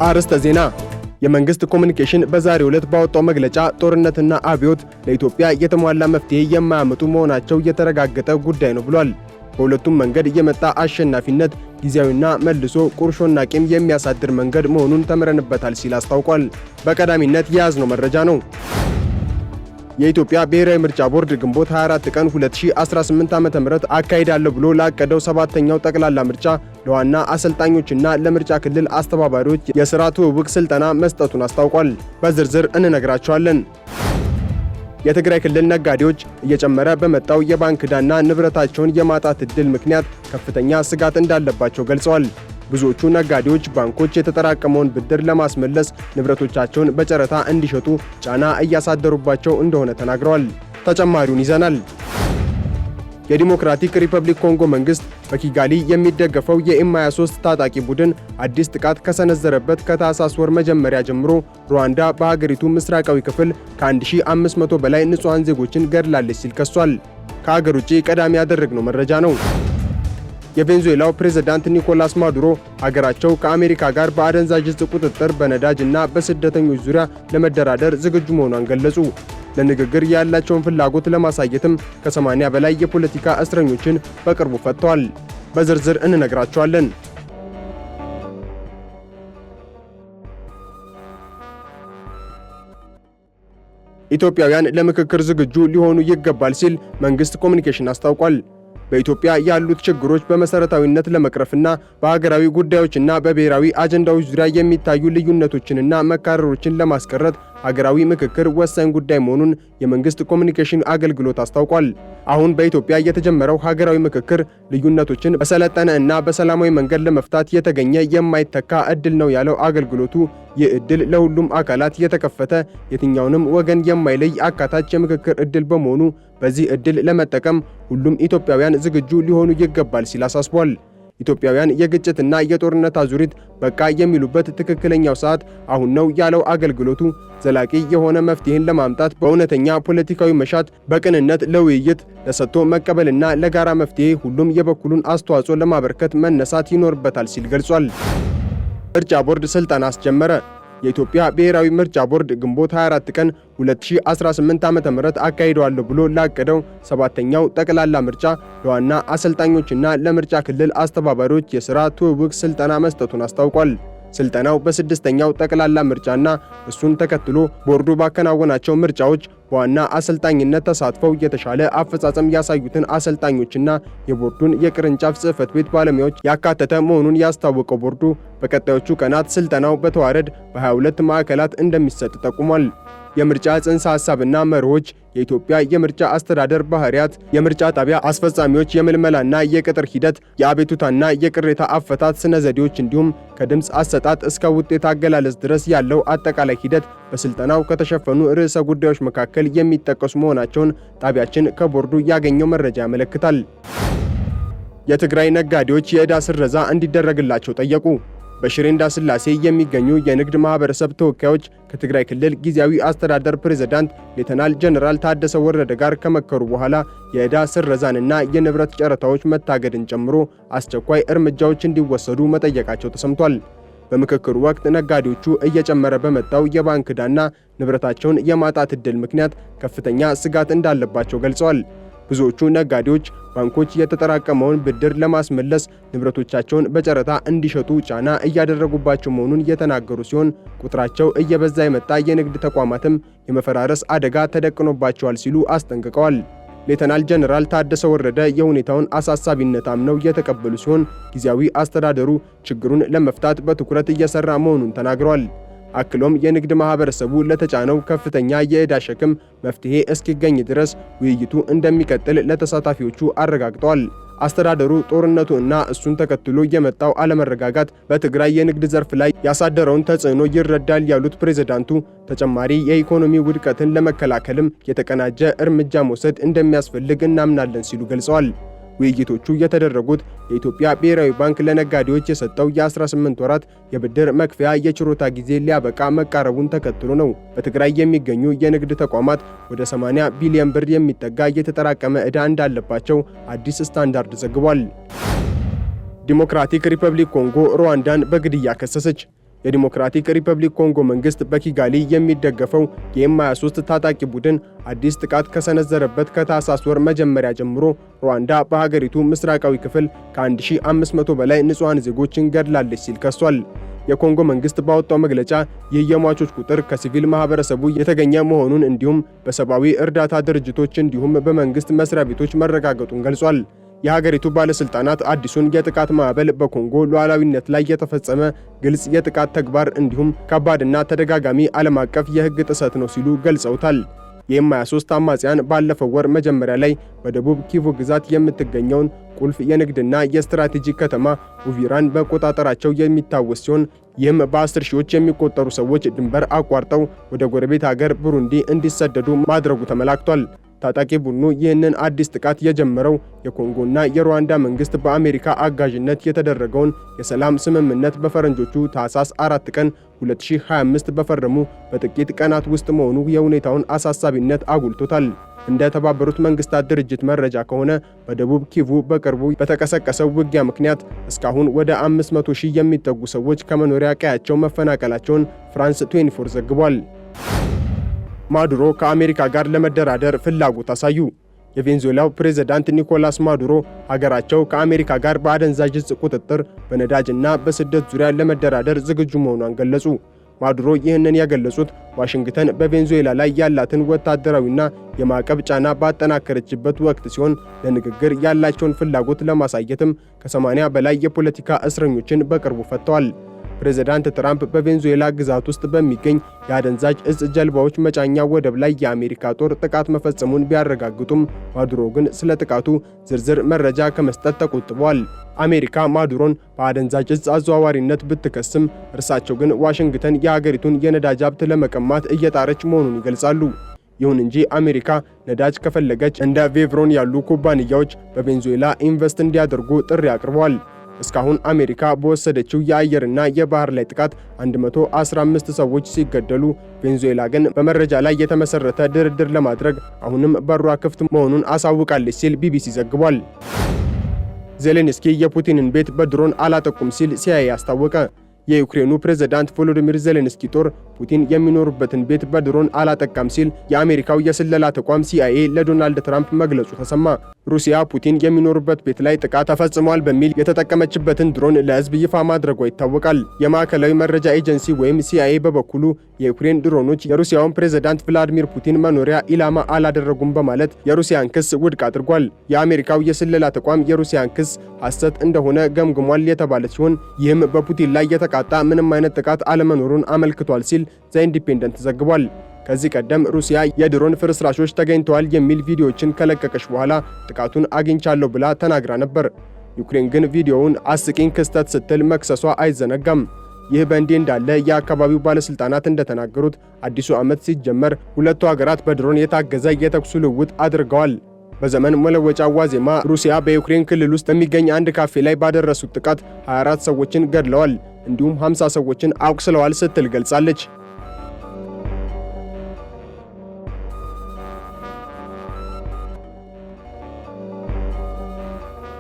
አርዕስተ ዜና። የመንግስት ኮሙኒኬሽን በዛሬው ዕለት ባወጣው መግለጫ ጦርነትና አብዮት ለኢትዮጵያ የተሟላ መፍትሄ የማያመጡ መሆናቸው የተረጋገጠ ጉዳይ ነው ብሏል። በሁለቱም መንገድ የመጣ አሸናፊነት ጊዜያዊና መልሶ ቁርሾና ቂም የሚያሳድር መንገድ መሆኑን ተምረንበታል ሲል አስታውቋል። በቀዳሚነት የያዝነው መረጃ ነው። የኢትዮጵያ ብሔራዊ ምርጫ ቦርድ ግንቦት 24 ቀን 2018 ዓ.ም አካሂዳለሁ ብሎ ላቀደው ሰባተኛው ጠቅላላ ምርጫ ለዋና አሰልጣኞችና ለምርጫ ክልል አስተባባሪዎች የሥራ ትውውቅ ስልጠና መስጠቱን አስታውቋል። በዝርዝር እንነግራቸዋለን። የትግራይ ክልል ነጋዴዎች እየጨመረ በመጣው የባንክ ዕዳና ንብረታቸውን የማጣት ዕድል ምክንያት ከፍተኛ ስጋት እንዳለባቸው ገልጸዋል። ብዙዎቹ ነጋዴዎች ባንኮች የተጠራቀመውን ብድር ለማስመለስ ንብረቶቻቸውን በጨረታ እንዲሸጡ ጫና እያሳደሩባቸው እንደሆነ ተናግረዋል። ተጨማሪውን ይዘናል። የዲሞክራቲክ ሪፐብሊክ ኮንጎ መንግስት በኪጋሊ የሚደገፈው የኤም23 ታጣቂ ቡድን አዲስ ጥቃት ከሰነዘረበት ከታህሳስ ወር መጀመሪያ ጀምሮ ሩዋንዳ በሀገሪቱ ምስራቃዊ ክፍል ከ1500 በላይ ንጹሃን ዜጎችን ገድላለች ሲል ከሷል። ከሀገር ውጪ ቀዳሚ ያደረግነው መረጃ ነው። የቬንዙዌላው ፕሬዝዳንት ኒኮላስ ማዱሮ ሀገራቸው ከአሜሪካ ጋር በአደንዛዥ ዕፅ ቁጥጥር፣ በነዳጅ እና በስደተኞች ዙሪያ ለመደራደር ዝግጁ መሆኗን ገለጹ። ለንግግር ያላቸውን ፍላጎት ለማሳየትም ከ80 በላይ የፖለቲካ እስረኞችን በቅርቡ ፈተዋል። በዝርዝር እንነግራቸዋለን። ኢትዮጵያውያን ለምክክር ዝግጁ ሊሆኑ ይገባል ሲል መንግስት ኮሙኒኬሽን አስታውቋል። በኢትዮጵያ ያሉት ችግሮች በመሰረታዊነት ለመቅረፍና በሀገራዊ ጉዳዮችና በብሔራዊ አጀንዳዎች ዙሪያ የሚታዩ ልዩነቶችንና መካረሮችን ለማስቀረት ሀገራዊ ምክክር ወሳኝ ጉዳይ መሆኑን የመንግስት ኮሙኒኬሽን አገልግሎት አስታውቋል። አሁን በኢትዮጵያ የተጀመረው ሀገራዊ ምክክር ልዩነቶችን በሰለጠነ እና በሰላማዊ መንገድ ለመፍታት የተገኘ የማይተካ ዕድል ነው ያለው አገልግሎቱ ይህ ዕድል ለሁሉም አካላት የተከፈተ የትኛውንም ወገን የማይለይ አካታች የምክክር ዕድል በመሆኑ በዚህ ዕድል ለመጠቀም ሁሉም ኢትዮጵያውያን ዝግጁ ሊሆኑ ይገባል ሲል አሳስቧል። ኢትዮጵያውያን የግጭትና የጦርነት አዙሪት በቃ የሚሉበት ትክክለኛው ሰዓት አሁን ነው ያለው አገልግሎቱ ዘላቂ የሆነ መፍትሄን ለማምጣት በእውነተኛ ፖለቲካዊ መሻት፣ በቅንነት ለውይይት፣ ለሰጥቶ መቀበልና ለጋራ መፍትሄ ሁሉም የበኩሉን አስተዋጽኦ ለማበርከት መነሳት ይኖርበታል ሲል ገልጿል። ምርጫ ቦርድ ስልጠና አስጀመረ። የኢትዮጵያ ብሔራዊ ምርጫ ቦርድ ግንቦት 24 ቀን 2018 ዓ.ም አካሂደዋለሁ ብሎ ላቀደው ሰባተኛው ጠቅላላ ምርጫ ለዋና አሰልጣኞችና ለምርጫ ክልል አስተባባሪዎች የሥራ ትውውቅ ስልጠና መስጠቱን አስታውቋል። ስልጠናው በስድስተኛው ጠቅላላ ምርጫና እሱን ተከትሎ ቦርዱ ባከናወናቸው ምርጫዎች በዋና አሰልጣኝነት ተሳትፈው የተሻለ አፈጻጸም ያሳዩትን አሰልጣኞችና የቦርዱን የቅርንጫፍ ጽሕፈት ቤት ባለሙያዎች ያካተተ መሆኑን ያስታወቀው ቦርዱ በቀጣዮቹ ቀናት ስልጠናው በተዋረድ በ22 ማዕከላት እንደሚሰጥ ጠቁሟል። የምርጫ ጽንሰ ሐሳብና መርሆች፣ የኢትዮጵያ የምርጫ አስተዳደር ባህሪያት፣ የምርጫ ጣቢያ አስፈጻሚዎች የምልመላና የቅጥር ሂደት፣ የአቤቱታና የቅሬታ አፈታት ስነ ዘዴዎች እንዲሁም ከድምፅ አሰጣጥ እስከ ውጤት አገላለጽ ድረስ ያለው አጠቃላይ ሂደት በስልጠናው ከተሸፈኑ ርዕሰ ጉዳዮች መካከል የሚጠቀሱ መሆናቸውን ጣቢያችን ከቦርዱ ያገኘው መረጃ ያመለክታል። የትግራይ ነጋዴዎች የዕዳ ስረዛ እንዲደረግላቸው ጠየቁ። በሽሬ እንዳስላሴ የሚገኙ የንግድ ማህበረሰብ ተወካዮች ከትግራይ ክልል ጊዜያዊ አስተዳደር ፕሬዝዳንት ሌተናል ጀነራል ታደሰ ወረደ ጋር ከመከሩ በኋላ የዕዳ ስረዛንና የንብረት ጨረታዎች መታገድን ጨምሮ አስቸኳይ እርምጃዎች እንዲወሰዱ መጠየቃቸው ተሰምቷል። በምክክሩ ወቅት ነጋዴዎቹ እየጨመረ በመጣው የባንክ ዕዳና ንብረታቸውን የማጣት ዕድል ምክንያት ከፍተኛ ስጋት እንዳለባቸው ገልጸዋል። ብዙዎቹ ነጋዴዎች ባንኮች የተጠራቀመውን ብድር ለማስመለስ ንብረቶቻቸውን በጨረታ እንዲሸጡ ጫና እያደረጉባቸው መሆኑን የተናገሩ ሲሆን ቁጥራቸው እየበዛ የመጣ የንግድ ተቋማትም የመፈራረስ አደጋ ተደቅኖባቸዋል ሲሉ አስጠንቅቀዋል። ሌተናል ጀነራል ታደሰ ወረደ የሁኔታውን አሳሳቢነት አምነው የተቀበሉ ሲሆን ጊዜያዊ አስተዳደሩ ችግሩን ለመፍታት በትኩረት እየሰራ መሆኑን ተናግረዋል። አክሎም የንግድ ማህበረሰቡ ለተጫነው ከፍተኛ የዕዳ ሸክም መፍትሄ እስኪገኝ ድረስ ውይይቱ እንደሚቀጥል ለተሳታፊዎቹ አረጋግጠዋል። አስተዳደሩ ጦርነቱ እና እሱን ተከትሎ የመጣው አለመረጋጋት በትግራይ የንግድ ዘርፍ ላይ ያሳደረውን ተጽዕኖ ይረዳል ያሉት ፕሬዝዳንቱ ተጨማሪ የኢኮኖሚ ውድቀትን ለመከላከልም የተቀናጀ እርምጃ መውሰድ እንደሚያስፈልግ እናምናለን ሲሉ ገልጸዋል። ውይይቶቹ የተደረጉት የኢትዮጵያ ብሔራዊ ባንክ ለነጋዴዎች የሰጠው የ18 ወራት የብድር መክፈያ የችሮታ ጊዜ ሊያበቃ መቃረቡን ተከትሎ ነው። በትግራይ የሚገኙ የንግድ ተቋማት ወደ 80 ቢሊዮን ብር የሚጠጋ የተጠራቀመ ዕዳ እንዳለባቸው አዲስ ስታንዳርድ ዘግቧል። ዲሞክራቲክ ሪፐብሊክ ኮንጎ ሩዋንዳን በግድያ ከሰሰች። የዲሞክራቲክ ሪፐብሊክ ኮንጎ መንግስት በኪጋሊ የሚደገፈው የኤም23 ታጣቂ ቡድን አዲስ ጥቃት ከሰነዘረበት ከታህሳስ ወር መጀመሪያ ጀምሮ ሩዋንዳ በሀገሪቱ ምስራቃዊ ክፍል ከ1500 በላይ ንጹሃን ዜጎችን ገድላለች ሲል ከሷል። የኮንጎ መንግስት ባወጣው መግለጫ ይህ የሟቾች ቁጥር ከሲቪል ማህበረሰቡ የተገኘ መሆኑን እንዲሁም በሰብአዊ እርዳታ ድርጅቶች እንዲሁም በመንግስት መስሪያ ቤቶች መረጋገጡን ገልጿል። የሀገሪቱ ባለስልጣናት አዲሱን የጥቃት ማዕበል በኮንጎ ሉዓላዊነት ላይ የተፈጸመ ግልጽ የጥቃት ተግባር እንዲሁም ከባድና ተደጋጋሚ ዓለም አቀፍ የሕግ ጥሰት ነው ሲሉ ገልጸውታል። የኤም23 አማጽያን ባለፈው ወር መጀመሪያ ላይ በደቡብ ኪቩ ግዛት የምትገኘውን ቁልፍ የንግድና የስትራቴጂክ ከተማ ኡቪራን መቆጣጠራቸው የሚታወስ ሲሆን ይህም በ10 ሺዎች የሚቆጠሩ ሰዎች ድንበር አቋርጠው ወደ ጎረቤት ሀገር ብሩንዲ እንዲሰደዱ ማድረጉ ተመላክቷል። ታጣቂ ቡድኑ ይህንን አዲስ ጥቃት የጀመረው የኮንጎና የሩዋንዳ መንግስት በአሜሪካ አጋዥነት የተደረገውን የሰላም ስምምነት በፈረንጆቹ ታህሳስ 4 ቀን 2025 በፈረሙ በጥቂት ቀናት ውስጥ መሆኑ የሁኔታውን አሳሳቢነት አጉልቶታል። እንደ ተባበሩት መንግስታት ድርጅት መረጃ ከሆነ በደቡብ ኪቩ በቅርቡ በተቀሰቀሰው ውጊያ ምክንያት እስካሁን ወደ 500 ሺህ የሚጠጉ ሰዎች ከመኖሪያ ቀያቸው መፈናቀላቸውን ፍራንስ 24 ዘግቧል። ማዱሮ ከአሜሪካ ጋር ለመደራደር ፍላጎት አሳዩ። የቬንዙዌላው ፕሬዝዳንት ኒኮላስ ማዱሮ ሀገራቸው ከአሜሪካ ጋር በአደንዛዥ ዕፅ ቁጥጥር፣ በነዳጅና በስደት ዙሪያ ለመደራደር ዝግጁ መሆኗን ገለጹ። ማዱሮ ይህንን የገለጹት ዋሽንግተን በቬንዙዌላ ላይ ያላትን ወታደራዊና የማዕቀብ ጫና ባጠናከረችበት ወቅት ሲሆን ለንግግር ያላቸውን ፍላጎት ለማሳየትም ከ80 በላይ የፖለቲካ እስረኞችን በቅርቡ ፈተዋል። ፕሬዝዳንት ትራምፕ በቬንዙዌላ ግዛት ውስጥ በሚገኝ የአደንዛዥ ዕፅ ጀልባዎች መጫኛ ወደብ ላይ የአሜሪካ ጦር ጥቃት መፈጸሙን ቢያረጋግጡም ማዱሮ ግን ስለ ጥቃቱ ዝርዝር መረጃ ከመስጠት ተቆጥበዋል። አሜሪካ ማዱሮን በአደንዛዥ ዕፅ አዘዋዋሪነት ብትከስም እርሳቸው ግን ዋሽንግተን የሀገሪቱን የነዳጅ ሀብት ለመቀማት እየጣረች መሆኑን ይገልጻሉ። ይሁን እንጂ አሜሪካ ነዳጅ ከፈለገች እንደ ቬቭሮን ያሉ ኩባንያዎች በቬንዙዌላ ኢንቨስት እንዲያደርጉ ጥሪ አቅርበዋል። እስካሁን አሜሪካ በወሰደችው የአየርና የባህር ላይ ጥቃት 115 ሰዎች ሲገደሉ፣ ቬንዙዌላ ግን በመረጃ ላይ የተመሰረተ ድርድር ለማድረግ አሁንም በሯ ክፍት መሆኑን አሳውቃለች ሲል ቢቢሲ ዘግቧል። ዜሌንስኪ የፑቲንን ቤት በድሮን አላጠቁም ሲል ሲአይኤ አስታወቀ። የዩክሬኑ ፕሬዝዳንት ቮሎዲሚር ዜሌንስኪ ጦር ፑቲን የሚኖሩበትን ቤት በድሮን አላጠቃም ሲል የአሜሪካው የስለላ ተቋም ሲአይኤ ለዶናልድ ትራምፕ መግለጹ ተሰማ። ሩሲያ ፑቲን የሚኖሩበት ቤት ላይ ጥቃት ተፈጽሟል በሚል የተጠቀመችበትን ድሮን ለሕዝብ ይፋ ማድረጓ ይታወቃል። የማዕከላዊ መረጃ ኤጀንሲ ወይም ሲአይኤ በበኩሉ የዩክሬን ድሮኖች የሩሲያውን ፕሬዝዳንት ቭላዲሚር ፑቲን መኖሪያ ኢላማ አላደረጉም በማለት የሩሲያን ክስ ውድቅ አድርጓል። የአሜሪካው የስለላ ተቋም የሩሲያን ክስ ሐሰት እንደሆነ ገምግሟል የተባለ ሲሆን ይህም በፑቲን ላይ የተቃጣ ምንም አይነት ጥቃት አለመኖሩን አመልክቷል ሲል ዘ ኢንዲፔንደንት ዘግቧል። ከዚህ ቀደም ሩሲያ የድሮን ፍርስራሾች ተገኝተዋል የሚል ቪዲዮዎችን ከለቀቀች በኋላ ጥቃቱን አግኝቻለሁ ብላ ተናግራ ነበር። ዩክሬን ግን ቪዲዮውን አስቂኝ ክስተት ስትል መክሰሷ አይዘነጋም። ይህ በእንዲህ እንዳለ የአካባቢው ባለስልጣናት እንደተናገሩት አዲሱ ዓመት ሲጀመር ሁለቱ ሀገራት በድሮን የታገዘ የተኩስ ልውውጥ አድርገዋል። በዘመን መለወጫ ዋዜማ ሩሲያ በዩክሬን ክልል ውስጥ በሚገኝ አንድ ካፌ ላይ ባደረሱት ጥቃት 24 ሰዎችን ገድለዋል እንዲሁም 50 ሰዎችን አቁስለዋል ስትል ገልጻለች።